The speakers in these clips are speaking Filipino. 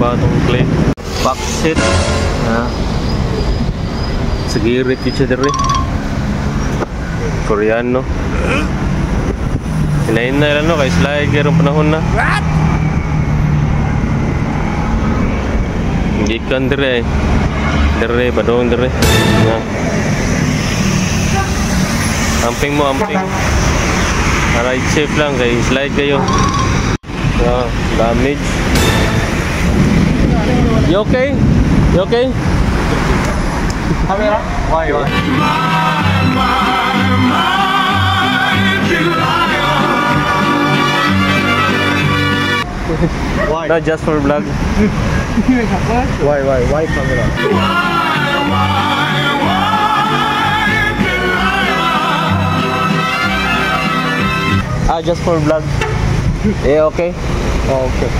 Batong plate backseat na segirit yun siya dere Koreano sinayin na ilan no kay slide karong panahon na gikan dere badong dere na amping mo amping ride safe lang kay slide kayo damage. You okay? You okay? Camera? Why? Why? Not just for vlog. Why camera? Just for vlog. Yeah, okay? Oh, okay.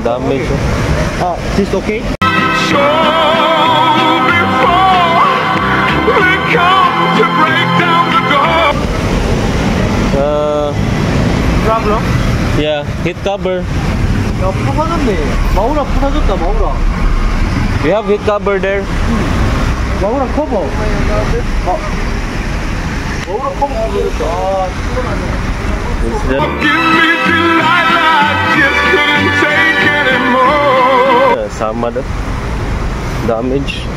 Damage. This okay? So before they come to break down the door. Problem? Yeah, hit cover. 야, 부서졌네. 마우라 부서졌다, 마우라. We have hit cover there. 마우라 커버. 마우라 커버 부서졌다. Give me Delilah, I just couldn't take anymore. Sama dah. Damage.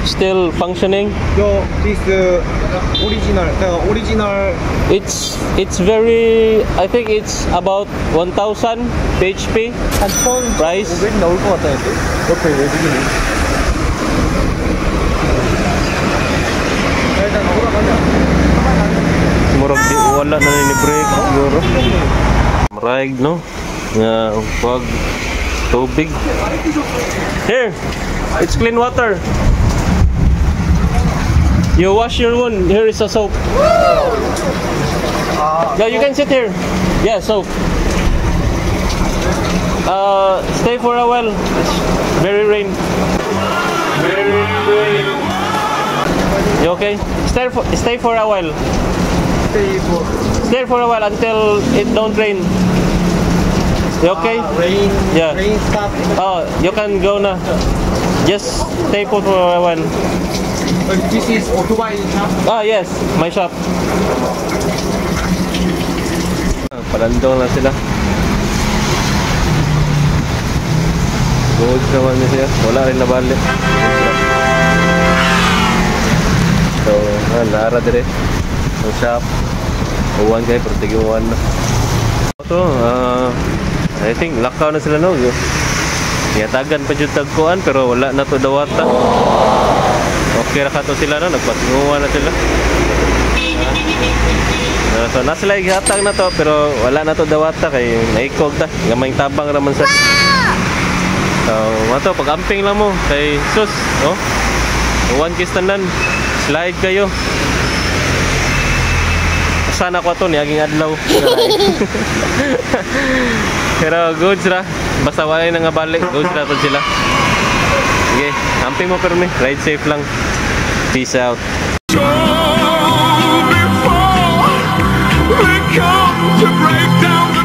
Still functioning? Yo, this original. It's very. I think it's about 1,000 HP. Price. 왜 나올 것 같다 했지? 옆에 왜 지금? Murag di wala na ni brake siguro. Marag no. Nga wag tubig. Here. It's clean water. You wash your wound. Here is a soap. Yeah, you can sit here. Yeah, soap. Stay for a while. It's very rain. Very rain. You okay? Stay for a while. Stay for a while until it don't rain. You okay? Rain. Yeah. Rain stop. Oh, you can go now. Just stay put for a while. This is Otobai shop. Ah, yes, my shop. Palandong na sila. Good naman niya siya. Wala rin nabalik. So, nara dire. Ang shop. Uwan kayo, pero tigil uwan na. Ito, I think lakaw na sila no. Yatagan pa dyan tagkuan, pero wala na to dawata. Okay ra kato sila no, nagpatinguan na sila. So nasa lagi hatag na to, pero wala na to dawata kay naikog ta. Gamay tabang raman sa. So, mato pag-amping lang mo kay sus, oh. Uwan kistanan, slide kayo. Sana ko to niaging adlaw. Pero good ra. Basta wala na nga balik, good ra to sila. Okay, amping mo permi, ride safe lang. Peace out. So before they come to break down